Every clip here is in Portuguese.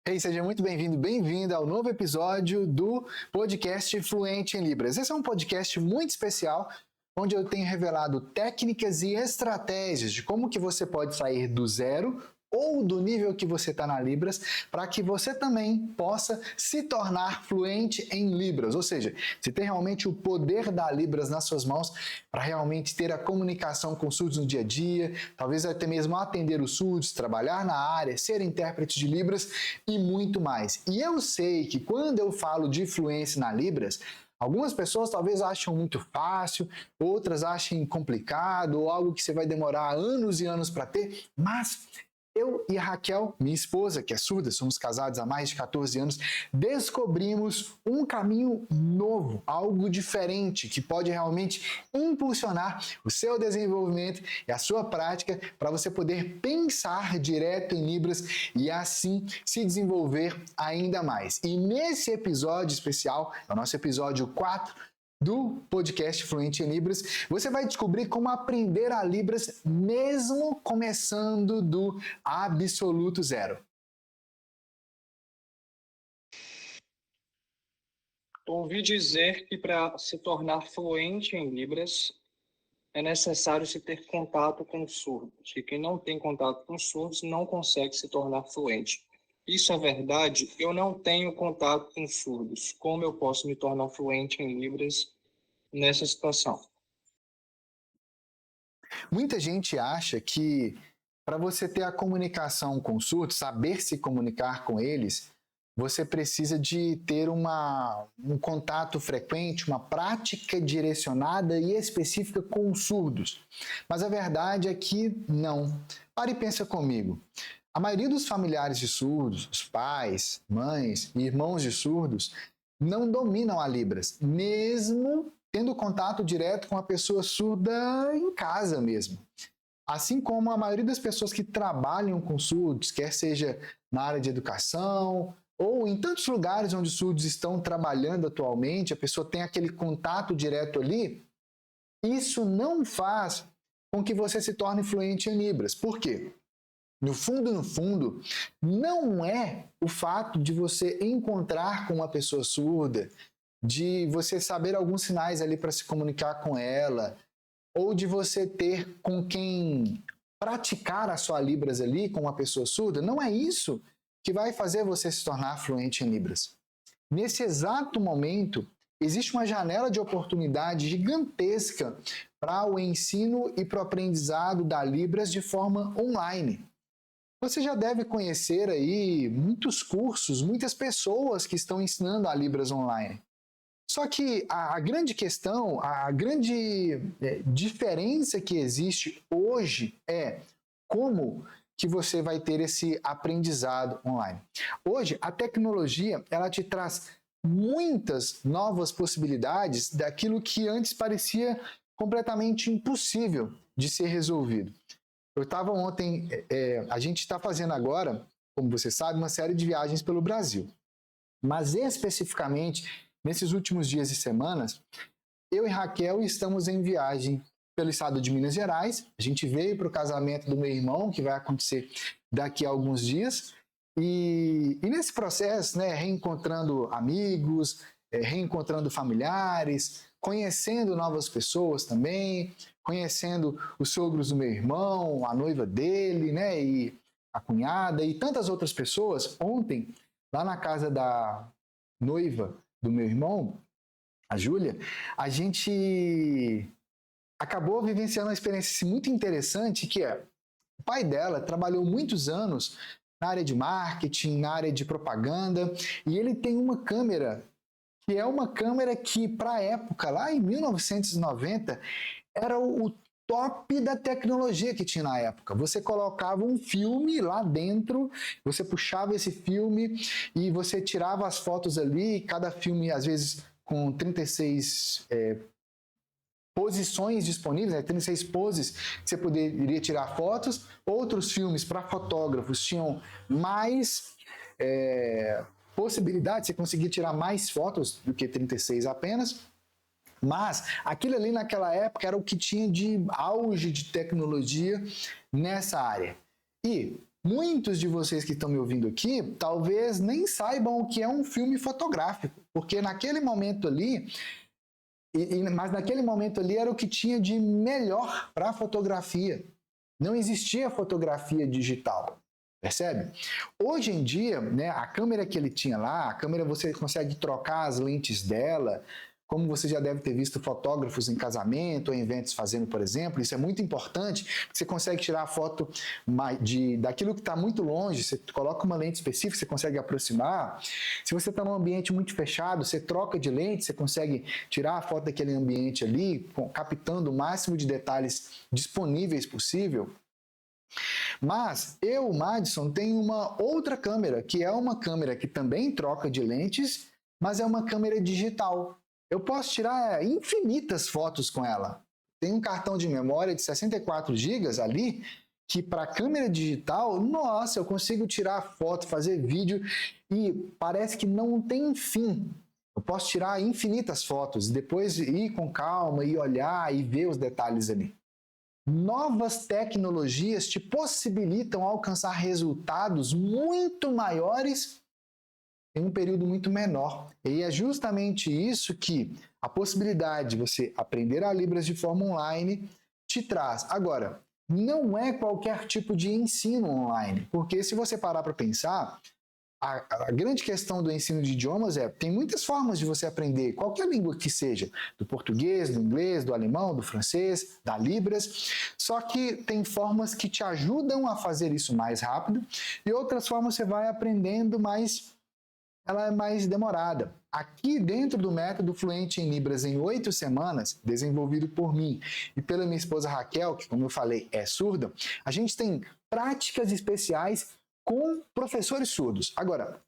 Hey, seja muito bem-vindo, bem-vinda ao novo episódio do podcast Fluente em Libras. Esse é um podcast muito especial, onde eu tenho revelado técnicas e estratégias de como que você pode sair do zero ou do nível que você está na Libras, para que você também possa se tornar fluente em Libras. Ou seja, você tem realmente o poder da Libras nas suas mãos para realmente ter a comunicação com os surdos no dia a dia, talvez até mesmo atender os surdos, trabalhar na área, ser intérprete de Libras e muito mais. E eu sei que quando eu falo de fluência na Libras, algumas pessoas talvez acham muito fácil, outras achem complicado ou algo que você vai demorar anos e anos para ter, mas eu e a Raquel, minha esposa, que é surda, somos casados há mais de 14 anos, descobrimos um caminho novo, algo diferente, que pode realmente impulsionar o seu desenvolvimento e a sua prática para você poder pensar direto em Libras e assim se desenvolver ainda mais. E nesse episódio especial, é o nosso episódio 4, do podcast Fluente em Libras, você vai descobrir como aprender a Libras mesmo começando do absoluto zero. Ouvi dizer que para se tornar fluente em Libras é necessário se ter contato com surdos, e quem não tem contato com surdos não consegue se tornar fluente. Isso é verdade? Eu não tenho contato com surdos. Como eu posso me tornar fluente em Libras nessa situação? Muita gente acha que para você ter a comunicação com surdos, saber se comunicar com eles, você precisa de ter um contato frequente, uma prática direcionada e específica com os surdos. Mas a verdade é que não. Pare e pensa comigo. A maioria dos familiares de surdos, os pais, mães e irmãos de surdos, não dominam a Libras, mesmo tendo contato direto com a pessoa surda em casa mesmo. Assim como a maioria das pessoas que trabalham com surdos, quer seja na área de educação ou em tantos lugares onde os surdos estão trabalhando atualmente, a pessoa tem aquele contato direto ali, isso não faz com que você se torne fluente em Libras. Por quê? No fundo, não é o fato de você encontrar com uma pessoa surda, de você saber alguns sinais ali para se comunicar com ela, ou de você ter com quem praticar a sua Libras ali com uma pessoa surda, não é isso que vai fazer você se tornar fluente em Libras. Nesse exato momento, existe uma janela de oportunidade gigantesca para o ensino e para o aprendizado da Libras de forma online. Você já deve conhecer aí muitos cursos, muitas pessoas que estão ensinando a Libras online. Só que a grande questão, a grande diferença que existe hoje é como que você vai ter esse aprendizado online. Hoje, a tecnologia, ela te traz muitas novas possibilidades daquilo que antes parecia completamente impossível de ser resolvido. Eu estava ontem, a gente está fazendo agora, como você sabe, uma série de viagens pelo Brasil. Mas especificamente, nesses últimos dias e semanas, eu e Raquel estamos em viagem pelo estado de Minas Gerais. A gente veio para o casamento do meu irmão, que vai acontecer daqui a alguns dias. E nesse processo, né, reencontrando amigos, reencontrando familiares, conhecendo novas pessoas também, conhecendo os sogros do meu irmão, a noiva dele, né, e a cunhada e tantas outras pessoas. Ontem, lá na casa da noiva do meu irmão, a Júlia, a gente acabou vivenciando uma experiência muito interessante, que é o pai dela trabalhou muitos anos na área de marketing, na área de propaganda, e ele tem uma câmera que é uma câmera que, para a época, lá em 1990, era o top da tecnologia que tinha na época. Você colocava um filme lá dentro, você puxava esse filme e você tirava as fotos ali, cada filme, às vezes, com 36 posições disponíveis, né? 36 poses que você poderia tirar fotos. Outros filmes para fotógrafos tinham mais possibilidades, você conseguia tirar mais fotos do que 36 apenas. Mas aquilo ali naquela época era o que tinha de auge de tecnologia nessa área. E Muitos de vocês que estão me ouvindo aqui, talvez nem saibam o que é um filme fotográfico, porque naquele momento ali, mas naquele momento ali era o que tinha de melhor para a fotografia. Não existia fotografia digital, percebe? Hoje em dia, né, a câmera que ele tinha lá, a câmera você consegue trocar as lentes dela, como você já deve ter visto fotógrafos em casamento ou em eventos fazendo, por exemplo, isso é muito importante, você consegue tirar a foto daquilo que está muito longe, você coloca uma lente específica, você consegue aproximar. Se você está num ambiente muito fechado, você troca de lente, você consegue tirar a foto daquele ambiente ali, captando o máximo de detalhes disponíveis possível. Mas eu, Madison, tenho uma outra câmera, que é uma câmera que também troca de lentes, mas é uma câmera digital. Eu posso tirar infinitas fotos com ela. Tem um cartão de memória de 64 GB ali, que para câmera digital, nossa, eu consigo tirar foto, fazer vídeo e parece que não tem fim. Eu posso tirar infinitas fotos, depois ir com calma e olhar e ver os detalhes ali. Novas tecnologias te possibilitam alcançar resultados muito maiores em um período muito menor. E é justamente isso que a possibilidade de você aprender a Libras de forma online te traz. Agora, não é qualquer tipo de ensino online, porque se você parar para pensar, a grande questão do ensino de idiomas tem muitas formas de você aprender qualquer língua que seja, do português, do inglês, do alemão, do francês, da Libras, só que tem formas que te ajudam a fazer isso mais rápido e outras formas você vai aprendendo mais, ela é mais demorada. Aqui dentro do método Fluente em Libras em 8 semanas, desenvolvido por mim e pela minha esposa Raquel, que como eu falei é surda, a gente tem práticas especiais com professores surdos. Agora,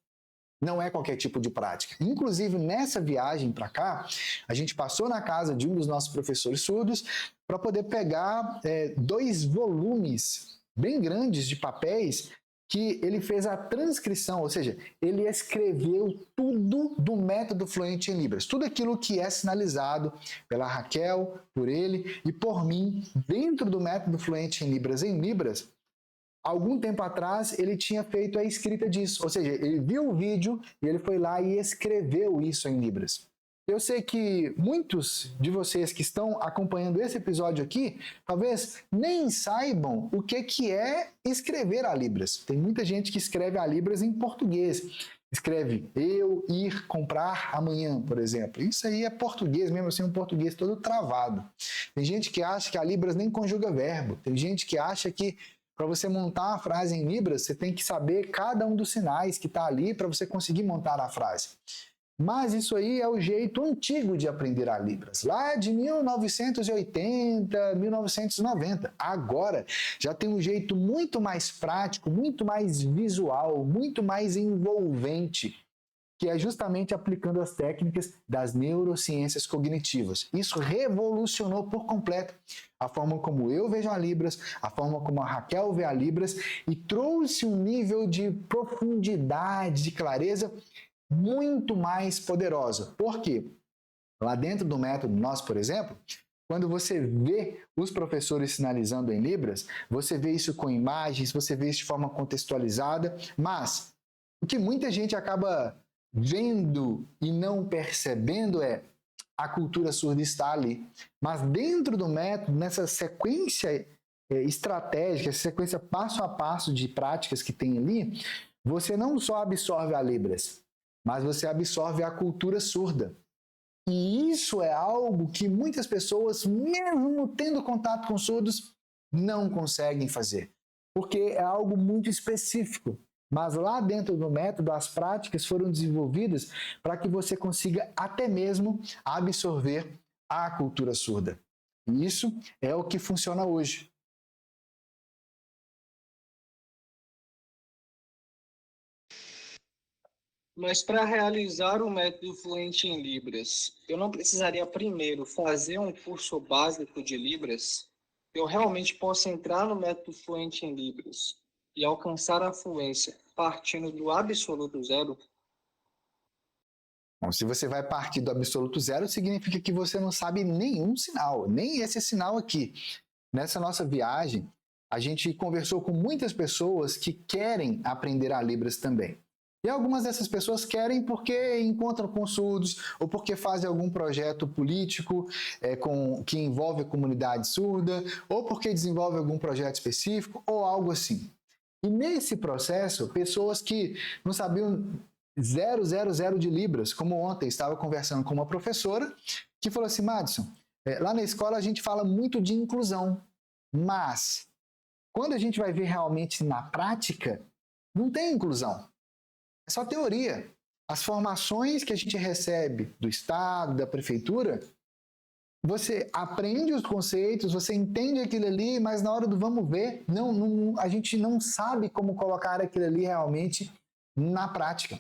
não é qualquer tipo de prática. Inclusive, nessa viagem para cá, a gente passou na casa de um dos nossos professores surdos para poder pegar 2 volumes bem grandes de papéis que ele fez a transcrição, ou seja, ele escreveu tudo do método Fluente em Libras, tudo aquilo que é sinalizado pela Raquel, por ele e por mim, dentro do método Fluente em Libras, algum tempo atrás ele tinha feito a escrita disso, ou seja, ele viu o vídeo e ele foi lá e escreveu isso em Libras. Eu sei que muitos de vocês que estão acompanhando esse episódio aqui, talvez nem saibam o que é escrever a Libras. Tem muita gente que escreve a Libras em português. Escreve eu ir comprar amanhã, por exemplo. Isso aí é português mesmo, assim, um português todo travado. Tem gente que acha que a Libras nem conjuga verbo. Tem gente que acha que para você montar a frase em Libras, você tem que saber cada um dos sinais que está ali para você conseguir montar a frase. Mas isso aí é o jeito antigo de aprender a Libras, lá de 1980, 1990. Agora já tem um jeito muito mais prático, muito mais visual, muito mais envolvente, que é justamente aplicando as técnicas das neurociências cognitivas. Isso revolucionou por completo a forma como eu vejo a Libras, a forma como a Raquel vê a Libras e trouxe um nível de profundidade, de clareza muito mais poderosa. Por quê? Lá dentro do método nós, por exemplo, quando você vê os professores sinalizando em Libras, você vê isso com imagens, você vê isso de forma contextualizada, mas o que muita gente acaba vendo e não percebendo é a cultura surda está ali. Mas dentro do método, nessa sequência estratégica, essa sequência passo a passo de práticas que tem ali, você não só absorve a Libras, mas você absorve a cultura surda. E isso é algo que muitas pessoas, mesmo tendo contato com surdos, não conseguem fazer. Porque é algo muito específico. Mas lá dentro do método, as práticas foram desenvolvidas para que você consiga até mesmo absorver a cultura surda. E isso é o que funciona hoje. Mas para realizar o método Fluente em Libras, eu não precisaria primeiro fazer um curso básico de Libras? Eu realmente posso entrar no método Fluente em Libras e alcançar a fluência partindo do absoluto zero? Bom, se você vai partir do absoluto zero, significa que você não sabe nenhum sinal, nem esse sinal aqui. Nessa nossa viagem, a gente conversou com muitas pessoas que querem aprender a Libras também. E algumas dessas pessoas querem porque encontram com surdos ou porque fazem algum projeto político que envolve a comunidade surda ou porque desenvolve algum projeto específico ou algo assim. E nesse processo, pessoas que não sabiam 000 de Libras, como ontem estava conversando com uma professora que falou assim, Madison, lá na escola a gente fala muito de inclusão, mas quando a gente vai ver realmente na prática, não tem inclusão. É só teoria. As formações que a gente recebe do Estado, da Prefeitura, você aprende os conceitos, você entende aquilo ali, mas na hora do vamos ver, a gente não sabe como colocar aquilo ali realmente na prática.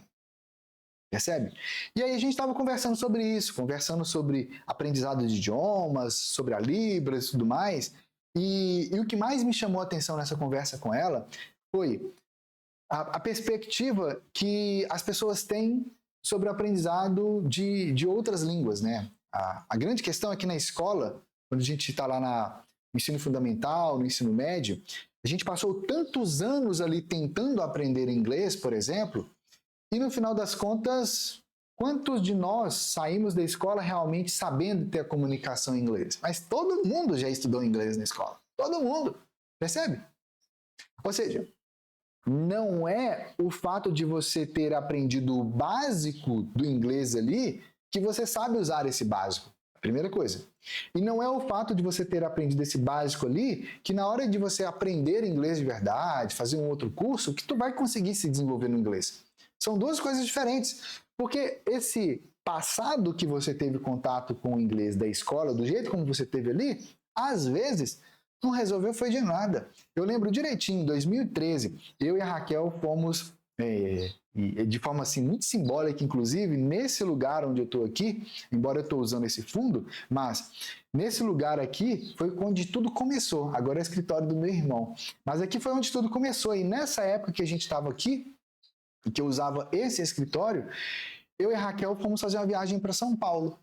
Percebe? E aí a gente estava conversando sobre isso, conversando sobre aprendizado de idiomas, sobre a Libras e tudo mais. E o que mais me chamou a atenção nessa conversa com ela foi a perspectiva que as pessoas têm sobre o aprendizado de outras línguas, né? A grande questão é que na escola, quando a gente está lá no ensino fundamental, no ensino médio, a gente passou tantos anos ali tentando aprender inglês, por exemplo, e no final das contas, quantos de nós saímos da escola realmente sabendo ter a comunicação em inglês? Mas todo mundo já estudou inglês na escola. Todo mundo. Percebe? Ou seja, não é o fato de você ter aprendido o básico do inglês ali que você sabe usar esse básico. A primeira coisa. E não é o fato de você ter aprendido esse básico ali que na hora de você aprender inglês de verdade, fazer um outro curso, que tu vai conseguir se desenvolver no inglês. São duas coisas diferentes. Porque esse passado que você teve contato com o inglês da escola, do jeito como você teve ali, às vezes não resolveu foi de nada. Eu lembro direitinho, em 2013, eu e a Raquel fomos, de forma assim, muito simbólica, inclusive, nesse lugar onde eu estou aqui, embora eu estou usando esse fundo, mas nesse lugar aqui foi onde tudo começou. Agora é o escritório do meu irmão. Mas aqui foi onde tudo começou. E nessa época que a gente estava aqui, que eu usava esse escritório, eu e a Raquel fomos fazer uma viagem para São Paulo.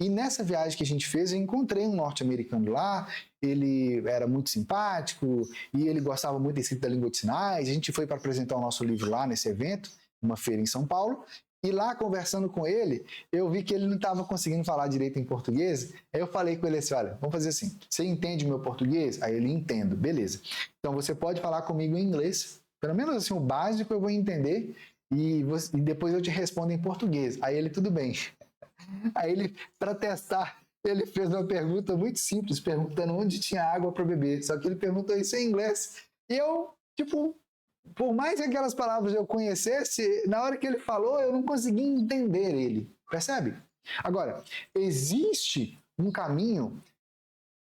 E nessa viagem que a gente fez, eu encontrei um norte-americano lá, ele era muito simpático e ele gostava muito da escrita da língua de sinais. A gente foi para apresentar o nosso livro lá nesse evento, uma feira em São Paulo, e lá conversando com ele, eu vi que ele não estava conseguindo falar direito em português. Aí eu falei com ele assim, olha, vamos fazer assim, você entende meu português? Aí ele, entendo, beleza. Então você pode falar comigo em inglês, pelo menos assim, o básico eu vou entender e depois eu te respondo em português. Aí ele, tudo bem. Aí ele, para testar, ele fez uma pergunta muito simples, perguntando onde tinha água para beber. Só que ele perguntou isso em inglês. E eu, por mais que aquelas palavras eu conhecesse, na hora que ele falou, eu não consegui entender ele. Percebe? Agora, existe um caminho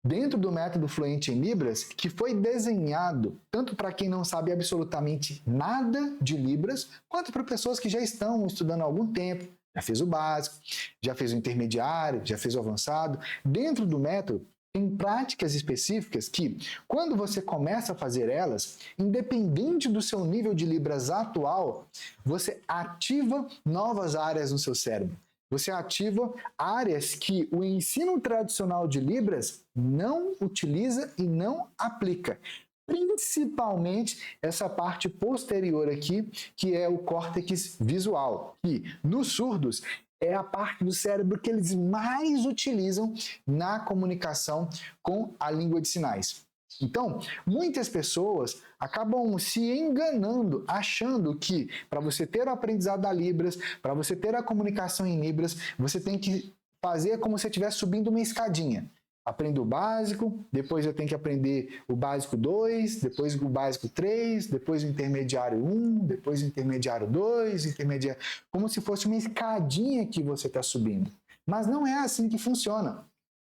dentro do método Fluente em Libras que foi desenhado tanto para quem não sabe absolutamente nada de Libras, quanto para pessoas que já estão estudando há algum tempo, já fez o básico, já fez o intermediário, já fez o avançado. Dentro do método, tem práticas específicas que, quando você começa a fazer elas, independente do seu nível de Libras atual, você ativa novas áreas no seu cérebro. Você ativa áreas que o ensino tradicional de Libras não utiliza e não aplica. Principalmente essa parte posterior aqui, que é o córtex visual, que nos surdos é a parte do cérebro que eles mais utilizam na comunicação com a língua de sinais. Então, muitas pessoas acabam se enganando, achando que para você ter o aprendizado da Libras, para você ter a comunicação em Libras, você tem que fazer como se estivesse subindo uma escadinha. Aprendo o básico, depois eu tenho que aprender o básico 2, depois o básico 3, depois o intermediário 1, depois o intermediário 2, intermediário... como se fosse uma escadinha que você está subindo. Mas não é assim que funciona.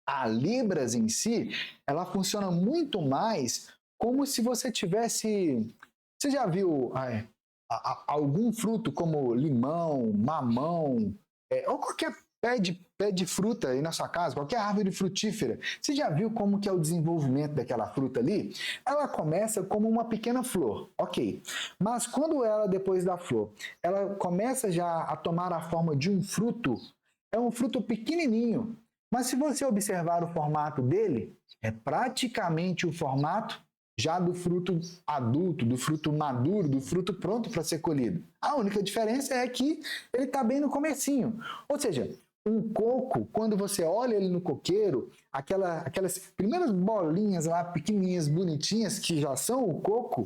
A Libras em si, ela funciona muito mais como se você tivesse... Você já viu algum fruto como limão, mamão, ou qualquer pé de fruta aí na sua casa, qualquer árvore frutífera? Você já viu como que é o desenvolvimento daquela fruta ali? Ela começa como uma pequena flor, ok. Mas quando ela, depois da flor, ela começa já a tomar a forma de um fruto, é um fruto pequenininho. Mas se você observar o formato dele, é praticamente o formato já do fruto adulto, do fruto maduro, do fruto pronto para ser colhido. A única diferença é que ele está bem no comecinho. Ou seja, um coco, quando você olha ele no coqueiro, aquelas primeiras bolinhas lá pequenininhas, bonitinhas, que já são o coco,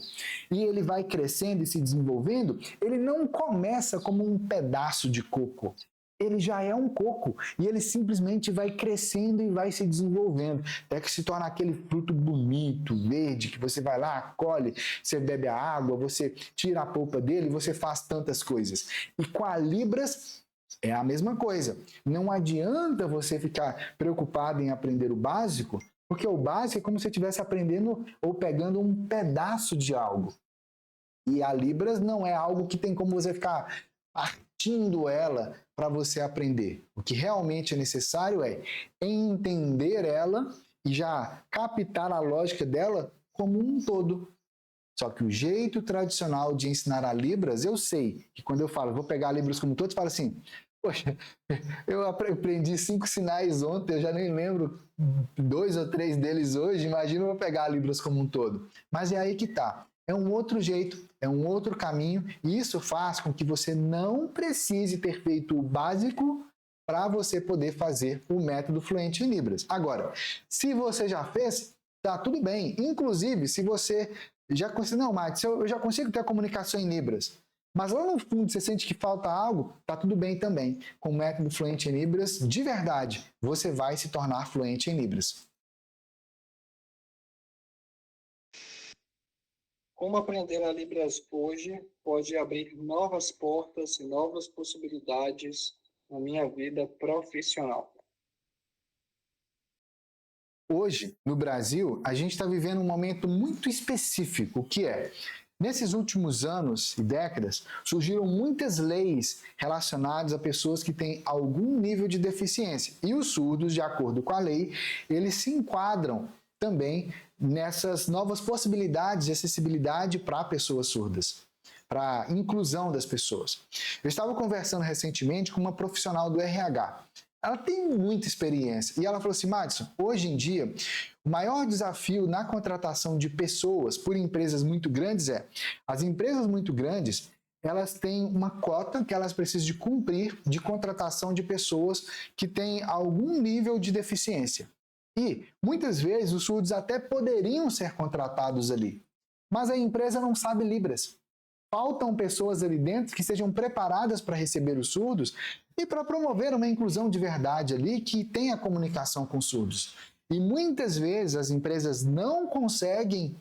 e ele vai crescendo e se desenvolvendo, ele não começa como um pedaço de coco. Ele já é um coco e ele simplesmente vai crescendo e vai se desenvolvendo, até que se torna aquele fruto bonito, verde, que você vai lá, colhe, você bebe a água, você tira a polpa dele, você faz tantas coisas. E com a Libras é a mesma coisa. Não adianta você ficar preocupado em aprender o básico, porque o básico é como se você estivesse aprendendo ou pegando um pedaço de algo. E a Libras não é algo que tem como você ficar partindo ela para você aprender. O que realmente é necessário é entender ela e já captar a lógica dela como um todo. Só que o jeito tradicional de ensinar a Libras, eu sei que quando eu falo, vou pegar a Libras como um todo, eu falo assim, poxa, eu aprendi 5 sinais ontem, eu já nem lembro 2 ou 3 deles hoje, imagina eu vou pegar a Libras como um todo. Mas é aí que está. É um outro jeito, é um outro caminho, e isso faz com que você não precise ter feito o básico para você poder fazer o método fluente em Libras. Agora, se você já fez, tá tudo bem. Inclusive, se você já conseguiu, não, Max, eu já consigo ter a comunicação em Libras, mas lá no fundo você sente que falta algo, tá tudo bem também. Com o método fluente em Libras, de verdade, você vai se tornar fluente em Libras. Como aprender a Libras hoje pode abrir novas portas e novas possibilidades na minha vida profissional? Hoje, no Brasil, a gente está vivendo um momento muito específico, que é, nesses últimos anos e décadas, surgiram muitas leis relacionadas a pessoas que têm algum nível de deficiência. E os surdos, de acordo com a lei, eles se enquadram também nessas novas possibilidades de acessibilidade para pessoas surdas, para a inclusão das pessoas. Eu estava conversando recentemente com uma profissional do RH. Ela tem muita experiência e ela falou assim, Madison, hoje em dia, o maior desafio na contratação de pessoas por empresas muito grandes é, as empresas muito grandes, elas têm uma cota que elas precisam de cumprir de contratação de pessoas que têm algum nível de deficiência. E, muitas vezes, os surdos até poderiam ser contratados ali, mas a empresa não sabe Libras. Faltam pessoas ali dentro que sejam preparadas para receber os surdos e para promover uma inclusão de verdade ali que tenha comunicação com surdos. E muitas vezes as empresas não conseguem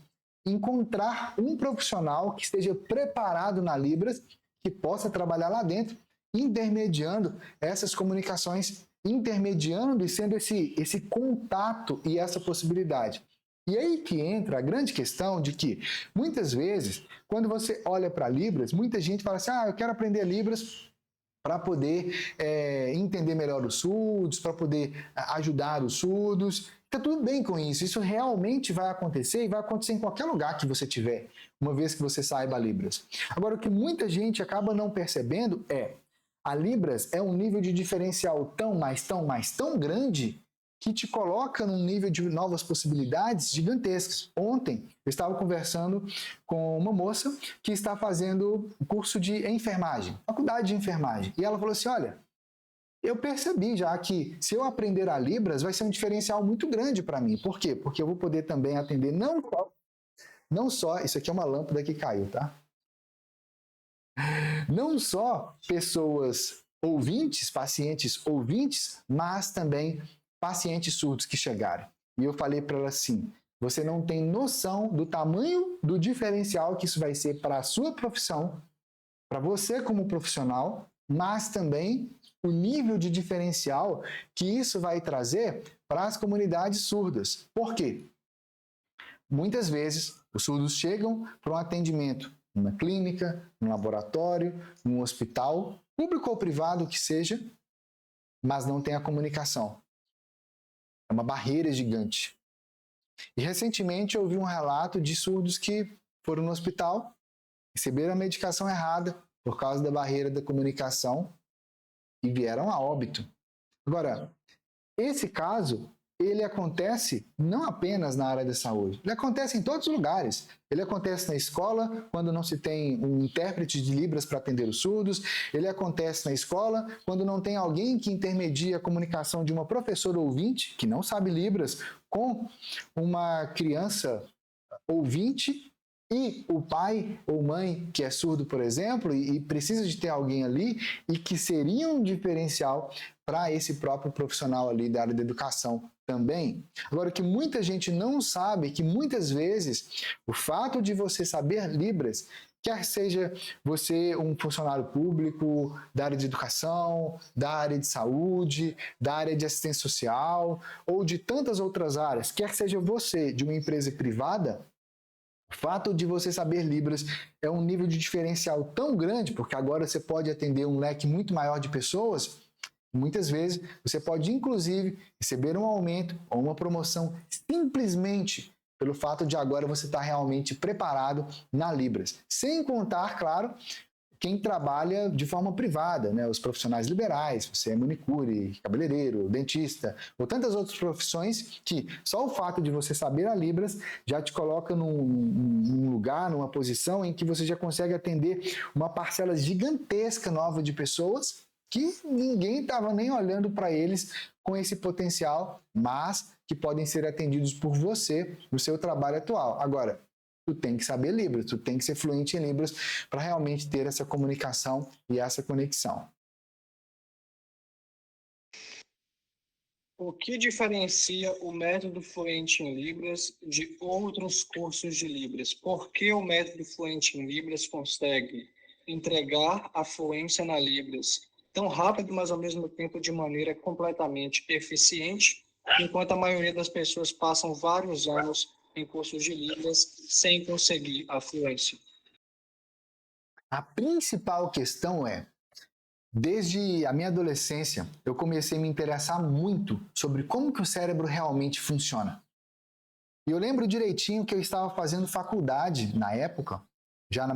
encontrar um profissional que esteja preparado na Libras, que possa trabalhar lá dentro, intermediando essas comunicações, intermediando e sendo esse contato e essa possibilidade. E aí que entra a grande questão de que, muitas vezes, quando você olha para Libras, muita gente fala assim, eu quero aprender Libras para poder entender melhor os surdos, para poder ajudar os surdos. Está tudo bem com isso, isso realmente vai acontecer e vai acontecer em qualquer lugar que você tiver, uma vez que você saiba Libras. Agora, o que muita gente acaba não percebendo é, a Libras é um nível de diferencial tão grande que te coloca num nível de novas possibilidades gigantescas. Ontem, eu estava conversando com uma moça que está fazendo o curso de enfermagem, faculdade de enfermagem, e ela falou assim, olha, eu percebi já que se eu aprender a Libras vai ser um diferencial muito grande para mim. Por quê? Porque eu vou poder também atender não só, isso aqui é uma lâmpada que caiu, tá? Não só pessoas ouvintes, pacientes ouvintes, mas também pacientes surdos que chegaram. E eu falei para ela assim, você não tem noção do tamanho do diferencial que isso vai ser para a sua profissão, para você como profissional, mas também o nível de diferencial que isso vai trazer para as comunidades surdas. Por quê? Muitas vezes, os surdos chegam para um atendimento numa clínica, num laboratório, num hospital, público ou privado que seja, mas não tem a comunicação. É uma barreira gigante. E recentemente eu ouvi um relato de surdos que foram no hospital, receberam a medicação errada por causa da barreira da comunicação e vieram a óbito. Agora, esse caso, ele acontece não apenas na área da saúde, ele acontece em todos os lugares. Ele acontece na escola, quando não se tem um intérprete de Libras para atender os surdos. Ele acontece na escola, quando não tem alguém que intermedia a comunicação de uma professora ouvinte, que não sabe Libras, com uma criança ouvinte, e o pai ou mãe que é surdo, por exemplo, e precisa de ter alguém ali, e que seria um diferencial para esse próprio profissional ali da área da educação também. Agora, o que muita gente não sabe é que muitas vezes o fato de você saber Libras, quer seja você um funcionário público da área de educação, da área de saúde, da área de assistência social, ou de tantas outras áreas, quer seja você de uma empresa privada, o fato de você saber Libras é um nível de diferencial tão grande, porque agora você pode atender um leque muito maior de pessoas. Muitas vezes você pode, inclusive, receber um aumento ou uma promoção simplesmente pelo fato de agora você estar realmente preparado na Libras. Sem contar, claro, quem trabalha de forma privada, né? Os profissionais liberais, você é manicure, cabeleireiro, dentista, ou tantas outras profissões que só o fato de você saber a Libras já te coloca num lugar, numa posição em que você já consegue atender uma parcela gigantesca nova de pessoas que ninguém estava nem olhando para eles com esse potencial, mas que podem ser atendidos por você no seu trabalho atual. Agora, tu tem que saber Libras, tu tem que ser fluente em Libras para realmente ter essa comunicação e essa conexão. O que diferencia o método Fluente em Libras de outros cursos de Libras? Por que o método Fluente em Libras consegue entregar a fluência na Libras tão rápido, mas ao mesmo tempo de maneira completamente eficiente, enquanto a maioria das pessoas passam vários anos em cursos de Libras sem conseguir a fluência? A principal questão é, desde a minha adolescência, eu comecei a me interessar muito sobre como que o cérebro realmente funciona. E eu lembro direitinho que eu estava fazendo faculdade na época, já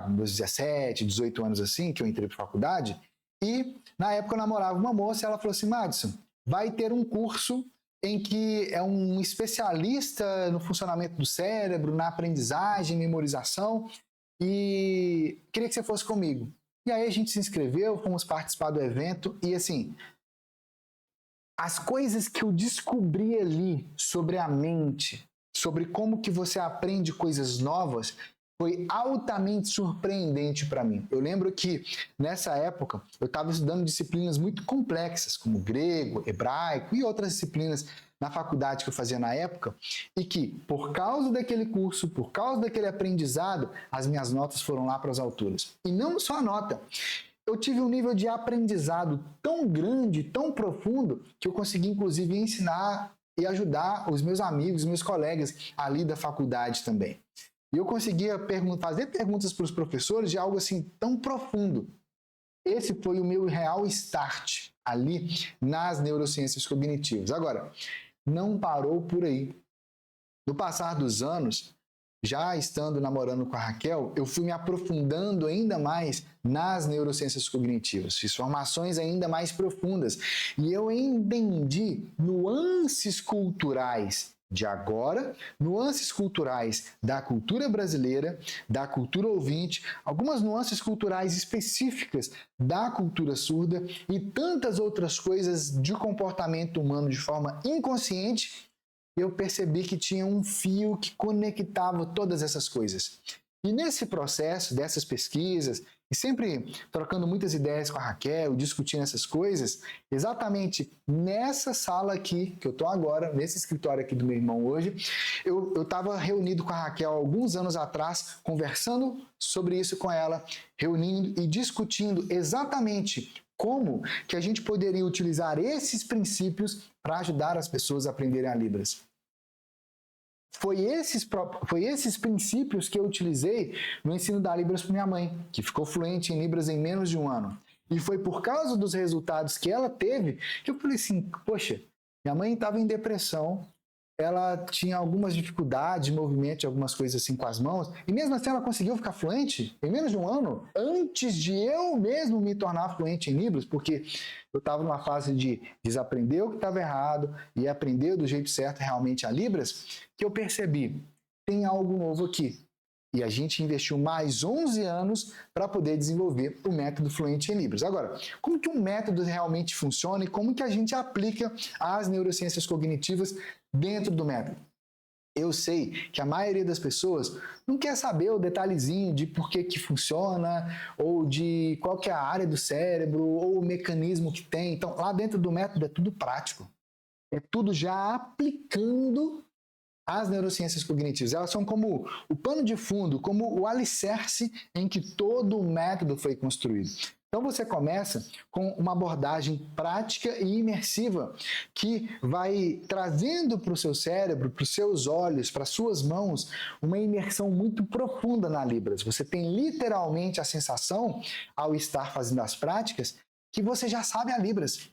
meus 17, 18 anos assim, que eu entrei para faculdade, e na época eu namorava uma moça e ela falou assim, Madison, vai ter um curso em que é um especialista no funcionamento do cérebro, na aprendizagem, memorização, e queria que você fosse comigo. E aí a gente se inscreveu, fomos participar do evento, e assim, as coisas que eu descobri ali sobre a mente, sobre como que você aprende coisas novas, foi altamente surpreendente para mim. Eu lembro que nessa época eu estava estudando disciplinas muito complexas, como grego, hebraico e outras disciplinas na faculdade que eu fazia na época, e que por causa daquele curso, por causa daquele aprendizado, as minhas notas foram lá para as alturas. E não só a nota. Eu tive um nível de aprendizado tão grande, tão profundo, que eu consegui, inclusive, ensinar e ajudar os meus amigos, meus colegas ali da faculdade também. E eu conseguia fazer perguntas para os professores de algo assim tão profundo. Esse foi o meu real start ali nas neurociências cognitivas. Agora, não parou por aí. No passar dos anos, já estando namorando com a Raquel, eu fui me aprofundando ainda mais nas neurociências cognitivas, fiz formações ainda mais profundas e eu entendi nuances culturais de agora, nuances culturais da cultura brasileira, da cultura ouvinte, algumas nuances culturais específicas da cultura surda e tantas outras coisas de comportamento humano de forma inconsciente. Eu percebi que tinha um fio que conectava todas essas coisas. E nesse processo dessas pesquisas, e sempre trocando muitas ideias com a Raquel, discutindo essas coisas, exatamente nessa sala aqui, que eu estou agora, nesse escritório aqui do meu irmão hoje, eu estava reunido com a Raquel alguns anos atrás, conversando sobre isso com ela, reunindo e discutindo exatamente como que a gente poderia utilizar esses princípios para ajudar as pessoas a aprenderem a Libras. Foi esses princípios que eu utilizei no ensino da Libras para minha mãe, que ficou fluente em Libras em menos de um ano. E foi por causa dos resultados que ela teve que eu falei assim, poxa, minha mãe estava em depressão, ela tinha algumas dificuldades de movimento, de algumas coisas assim com as mãos, e mesmo assim ela conseguiu ficar fluente em menos de um ano, antes de eu mesmo me tornar fluente em Libras, porque eu estava numa fase de desaprender o que estava errado e aprender do jeito certo realmente a Libras, que eu percebi, tem algo novo aqui. E a gente investiu mais 11 anos para poder desenvolver o método Fluente em Libras. Agora, como que um método realmente funciona e como que a gente aplica as neurociências cognitivas dentro do método? Eu sei que a maioria das pessoas não quer saber o detalhezinho de por que funciona, ou de qual que é a área do cérebro, ou o mecanismo que tem. Então, lá dentro do método é tudo prático. É tudo já aplicando as neurociências cognitivas. Elas são como o pano de fundo, como o alicerce em que todo o método foi construído. Então você começa com uma abordagem prática e imersiva que vai trazendo para o seu cérebro, para os seus olhos, para as suas mãos, uma imersão muito profunda na Libras. Você tem literalmente a sensação, ao estar fazendo as práticas, que você já sabe a Libras.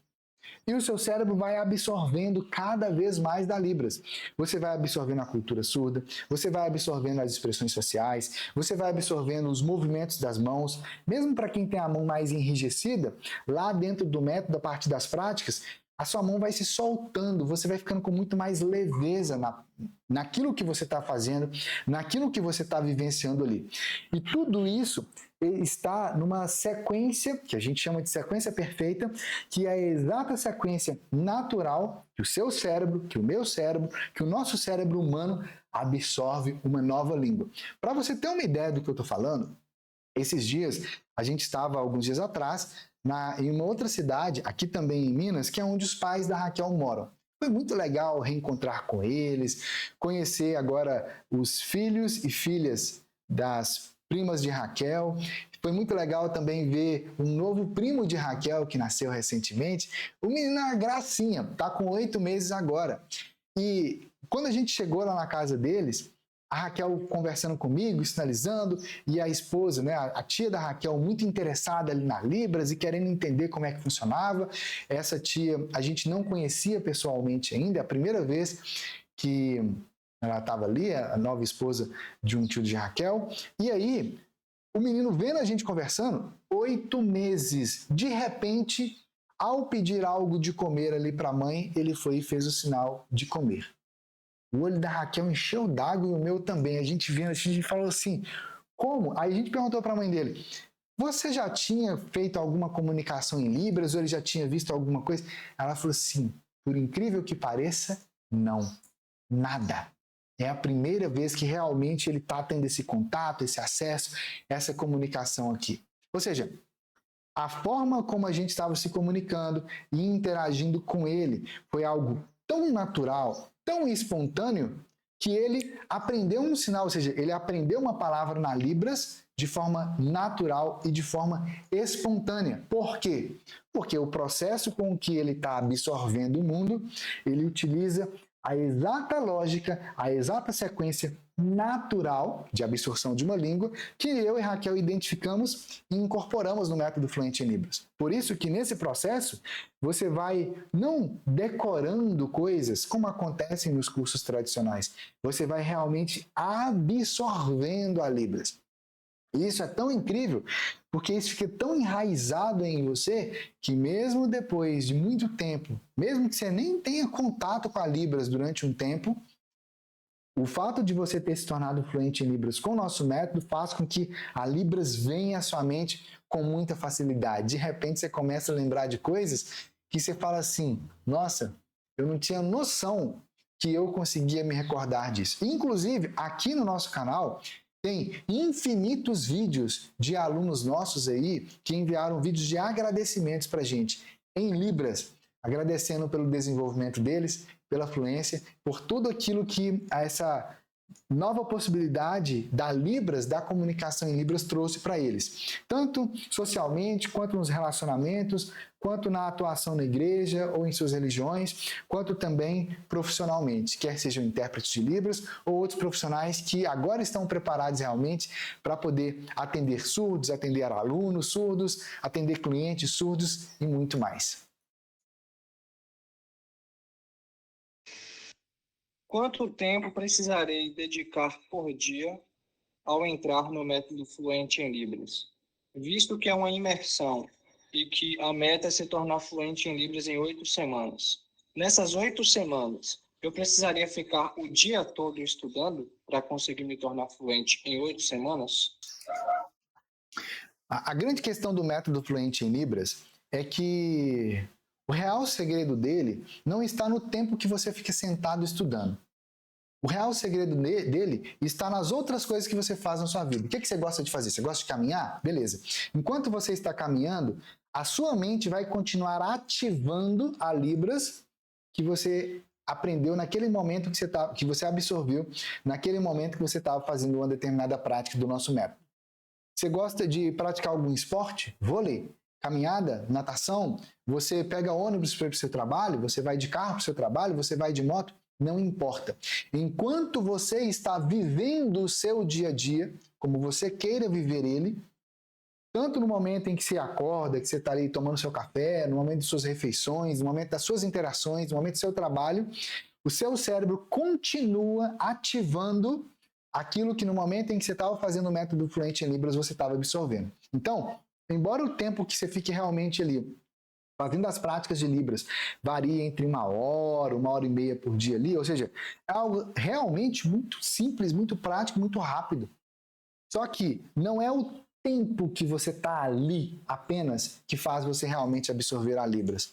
E o seu cérebro vai absorvendo cada vez mais da Libras. Você vai absorvendo a cultura surda, você vai absorvendo as expressões faciais, você vai absorvendo os movimentos das mãos. Mesmo para quem tem a mão mais enrijecida, lá dentro do método, a partir das práticas, a sua mão vai se soltando, você vai ficando com muito mais leveza naquilo que você está fazendo, naquilo que você está vivenciando ali. E tudo isso está numa sequência, que a gente chama de sequência perfeita, que é a exata sequência natural que o seu cérebro, que o meu cérebro, que o nosso cérebro humano absorve uma nova língua. Para você ter uma ideia do que eu estou falando, esses dias, a gente estava, alguns dias atrás, em uma outra cidade, aqui também em Minas, que é onde os pais da Raquel moram. Foi muito legal reencontrar com eles, conhecer agora os filhos e filhas das primas de Raquel. Foi muito legal também ver um novo primo de Raquel que nasceu recentemente. O menino é uma gracinha, está com 8 meses agora. E quando a gente chegou lá na casa deles, a Raquel conversando comigo, sinalizando, e a esposa, né, a tia da Raquel, muito interessada ali na Libras e querendo entender como é que funcionava. Essa tia a gente não conhecia pessoalmente ainda, é a primeira vez que ela estava ali, a nova esposa de um tio de Raquel. E aí, o menino vendo a gente conversando, 8 meses, de repente, ao pedir algo de comer ali para a mãe, ele foi e fez o sinal de comer. O olho da Raquel encheu d'água e o meu também. A gente vendo, a gente falou assim, como? Aí a gente perguntou para a mãe dele, você já tinha feito alguma comunicação em Libras ou ele já tinha visto alguma coisa? Ela falou assim, por incrível que pareça, não, nada. É a primeira vez que realmente ele está tendo esse contato, esse acesso, essa comunicação aqui. Ou seja, a forma como a gente estava se comunicando e interagindo com ele foi algo tão natural, tão espontâneo, que ele aprendeu um sinal, ou seja, ele aprendeu uma palavra na Libras de forma natural e de forma espontânea. Por quê? Porque o processo com que ele está absorvendo o mundo, ele utiliza a exata lógica, a exata sequência natural de absorção de uma língua que eu e Raquel identificamos e incorporamos no método Fluente em Libras. Por isso que nesse processo você vai não decorando coisas como acontecem nos cursos tradicionais, você vai realmente absorvendo a Libras. E isso é tão incrível, porque isso fica tão enraizado em você, que mesmo depois de muito tempo, mesmo que você nem tenha contato com a Libras durante um tempo, o fato de você ter se tornado fluente em Libras com o nosso método faz com que a Libras venha à sua mente com muita facilidade. De repente você começa a lembrar de coisas que você fala assim, nossa, eu não tinha noção que eu conseguia me recordar disso. Inclusive, aqui no nosso canal, tem infinitos vídeos de alunos nossos aí que enviaram vídeos de agradecimentos para a gente em Libras, agradecendo pelo desenvolvimento deles, pela fluência, por tudo aquilo que essa nova possibilidade da Libras, da comunicação em Libras trouxe para eles, tanto socialmente, quanto nos relacionamentos, quanto na atuação na igreja ou em suas religiões, quanto também profissionalmente, quer sejam intérpretes de Libras ou outros profissionais que agora estão preparados realmente para poder atender surdos, atender alunos surdos, atender clientes surdos e muito mais. Quanto tempo precisarei dedicar por dia ao entrar no método fluente em Libras? Visto que é uma imersão e que a meta é se tornar fluente em Libras em 8 semanas. Nessas 8 semanas, eu precisaria ficar o dia todo estudando para conseguir me tornar fluente em 8 semanas? A grande questão do método fluente em Libras é que o real segredo dele não está no tempo que você fica sentado estudando. O real segredo dele está nas outras coisas que você faz na sua vida. O que você gosta de fazer? Você gosta de caminhar? Beleza. Enquanto você está caminhando, a sua mente vai continuar ativando a Libras que você aprendeu naquele momento que você absorveu, naquele momento que você estava fazendo uma determinada prática do nosso método. Você gosta de praticar algum esporte? Vôlei, caminhada, natação? Você pega ônibus para ir para o seu trabalho? Você vai de carro para o seu trabalho? Você vai de moto? Não importa. Enquanto você está vivendo o seu dia a dia, como você queira viver ele, tanto no momento em que você acorda, que você está ali tomando seu café, no momento de suas refeições, no momento das suas interações, no momento do seu trabalho, o seu cérebro continua ativando aquilo que no momento em que você estava fazendo o método fluente em Libras você estava absorvendo. Então, embora o tempo que você fique realmente ali fazendo as práticas de Libras varia entre 1 hora e meia por dia ali, ou seja, é algo realmente muito simples, muito prático, muito rápido. Só que não é o tempo que você está ali apenas que faz você realmente absorver a Libras.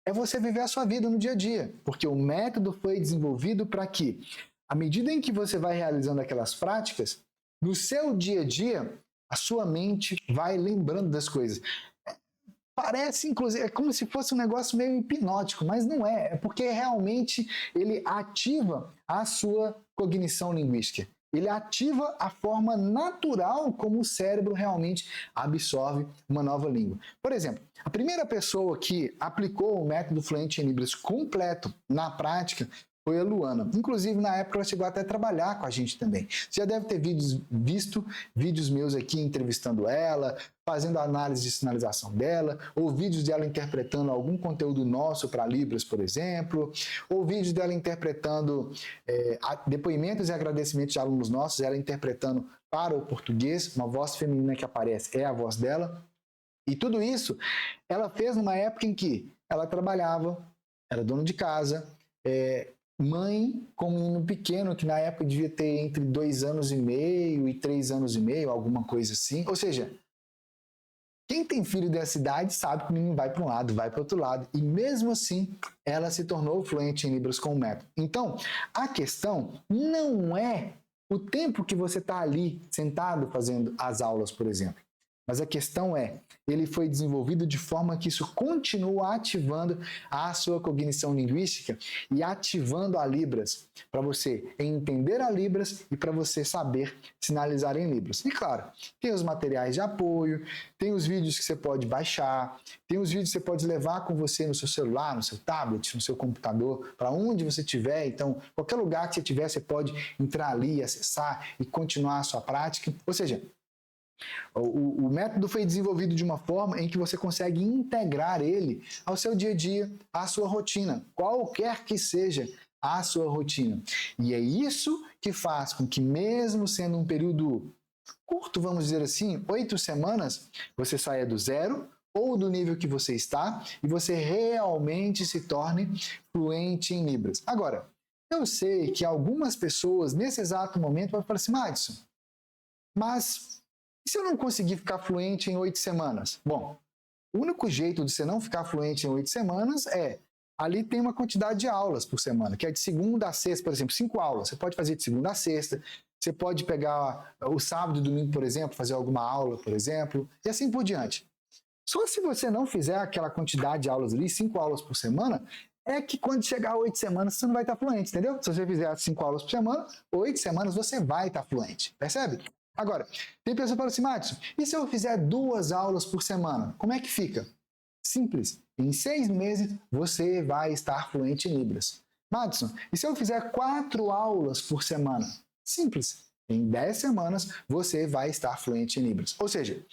É você viver a sua vida no dia a dia, porque o método foi desenvolvido para que, à medida em que você vai realizando aquelas práticas, no seu dia a dia, a sua mente vai lembrando das coisas. Parece, inclusive, é como se fosse um negócio meio hipnótico, mas não é. É porque realmente ele ativa a sua cognição linguística. Ele ativa a forma natural como o cérebro realmente absorve uma nova língua. Por exemplo, a primeira pessoa que aplicou o método fluente em Libras completo na prática foi a Luana. Inclusive, na época, ela chegou até a trabalhar com a gente também. Você já deve ter visto vídeos meus aqui entrevistando ela, fazendo análise de sinalização dela, ou vídeos dela interpretando algum conteúdo nosso para Libras, por exemplo, ou vídeos dela interpretando depoimentos e agradecimentos de alunos nossos, ela interpretando para o português, uma voz feminina que aparece é a voz dela. E tudo isso ela fez numa época em que ela trabalhava, era dona de casa, mãe com um menino pequeno, que na época devia ter entre 2 anos e meio e 3 anos e meio, alguma coisa assim. Ou seja, quem tem filho dessa idade sabe que o menino vai para um lado, vai para o outro lado. E mesmo assim, ela se tornou fluente em Libras com o método. Então, a questão não é o tempo que você está ali sentado fazendo as aulas, por exemplo. Mas a questão é, ele foi desenvolvido de forma que isso continua ativando a sua cognição linguística e ativando a Libras, para você entender a Libras e para você saber sinalizar em Libras. E claro, tem os materiais de apoio, tem os vídeos que você pode baixar, tem os vídeos que você pode levar com você no seu celular, no seu tablet, no seu computador, para onde você estiver. Então, qualquer lugar que você estiver, você pode entrar ali, acessar e continuar a sua prática. Ou seja, o método foi desenvolvido de uma forma em que você consegue integrar ele ao seu dia a dia, à sua rotina, qualquer que seja a sua rotina. E é isso que faz com que, mesmo sendo um período curto, vamos dizer assim, 8 semanas, você saia do zero ou do nível que você está e você realmente se torne fluente em Libras. Agora, eu sei que algumas pessoas, nesse exato momento, vão falar assim, Madison, mas e se eu não conseguir ficar fluente em 8 semanas? Bom, o único jeito de você não ficar fluente em 8 semanas ali tem uma quantidade de aulas por semana, que é de segunda a sexta, por exemplo, 5 aulas. Você pode fazer de segunda a sexta, você pode pegar o sábado e domingo, por exemplo, fazer alguma aula, por exemplo, e assim por diante. Só se você não fizer aquela quantidade de aulas ali, 5 aulas por semana, é que quando chegar a 8 semanas você não vai estar fluente, entendeu? Se você fizer 5 aulas por semana, 8 semanas você vai estar fluente, percebe? Agora, tem pessoa que fala assim, Madison, e se eu fizer 2 aulas por semana? Como é que fica? Simples. Em 6 meses, você vai estar fluente em Libras. Madison, e se eu fizer 4 aulas por semana? Simples. Em 10 semanas, você vai estar fluente em Libras. Ou seja,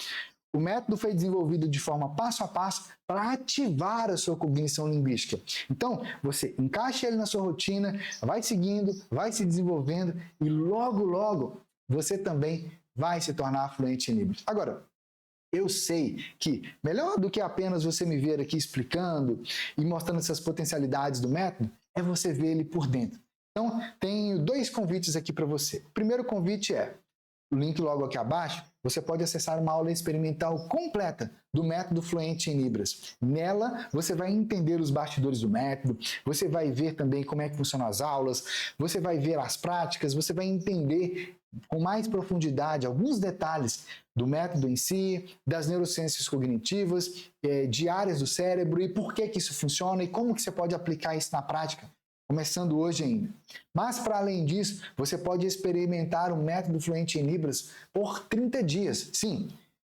O método foi desenvolvido de forma passo a passo para ativar a sua cognição linguística. Então, você encaixa ele na sua rotina, vai seguindo, vai se desenvolvendo e logo, logo, você também vai se tornar fluente em Libras. Agora, eu sei que melhor do que apenas você me ver aqui explicando e mostrando essas potencialidades do método, é você ver ele por dentro. Então, tenho 2 convites aqui para você. O primeiro convite é o link logo aqui abaixo, você pode acessar uma aula experimental completa do método Fluente em Libras. Nela, você vai entender os bastidores do método, você vai ver também como é que funcionam as aulas, você vai ver as práticas, você vai entender com mais profundidade alguns detalhes do método em si, das neurociências cognitivas, de áreas do cérebro e por que isso funciona e como que você pode aplicar isso na prática. Começando hoje ainda. Mas, para além disso, você pode experimentar o método Fluente em Libras por 30 dias. Sim,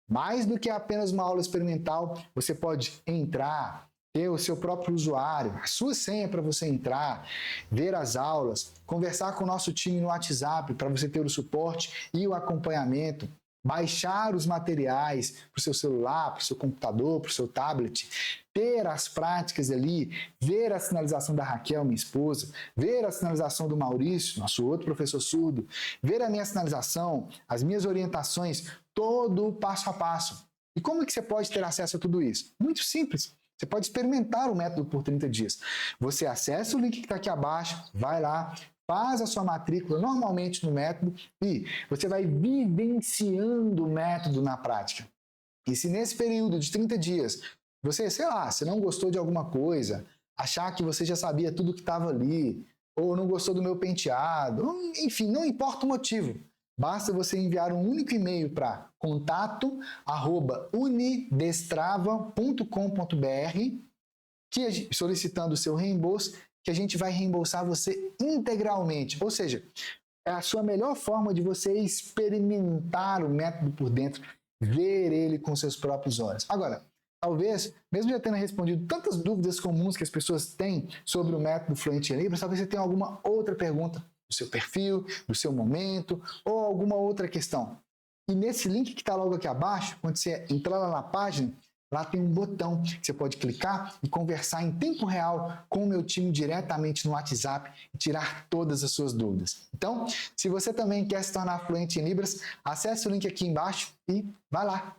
mais do que apenas uma aula experimental, você pode entrar, ter o seu próprio usuário, a sua senha para você entrar, ver as aulas, conversar com o nosso time no WhatsApp para você ter o suporte e o acompanhamento, baixar os materiais para o seu celular, para o seu computador, para o seu tablet, ter as práticas ali, ver a sinalização da Raquel, minha esposa, ver a sinalização do Maurício, nosso outro professor surdo, ver a minha sinalização, as minhas orientações, todo o passo a passo. E como é que você pode ter acesso a tudo isso? Muito simples. Você pode experimentar o método por 30 dias. Você acessa o link que está aqui abaixo, vai lá, faz a sua matrícula normalmente no método e você vai vivenciando o método na prática. E se nesse período de 30 dias você, sei lá, se não gostou de alguma coisa, achar que você já sabia tudo que estava ali, ou não gostou do meu penteado, enfim, não importa o motivo. Basta você enviar um único e-mail para contato@unidestrava.com.br solicitando o seu reembolso, que a gente vai reembolsar você integralmente. Ou seja, é a sua melhor forma de você experimentar o método por dentro, ver ele com seus próprios olhos. Agora, talvez, mesmo já tendo respondido tantas dúvidas comuns que as pessoas têm sobre o método Fluente em Libras, talvez você tenha alguma outra pergunta do seu perfil, do seu momento, ou alguma outra questão. E nesse link que está logo aqui abaixo, quando você entrar lá na página, lá tem um botão que você pode clicar e conversar em tempo real com o meu time diretamente no WhatsApp e tirar todas as suas dúvidas. Então, se você também quer se tornar fluente em Libras, acesse o link aqui embaixo e vai lá.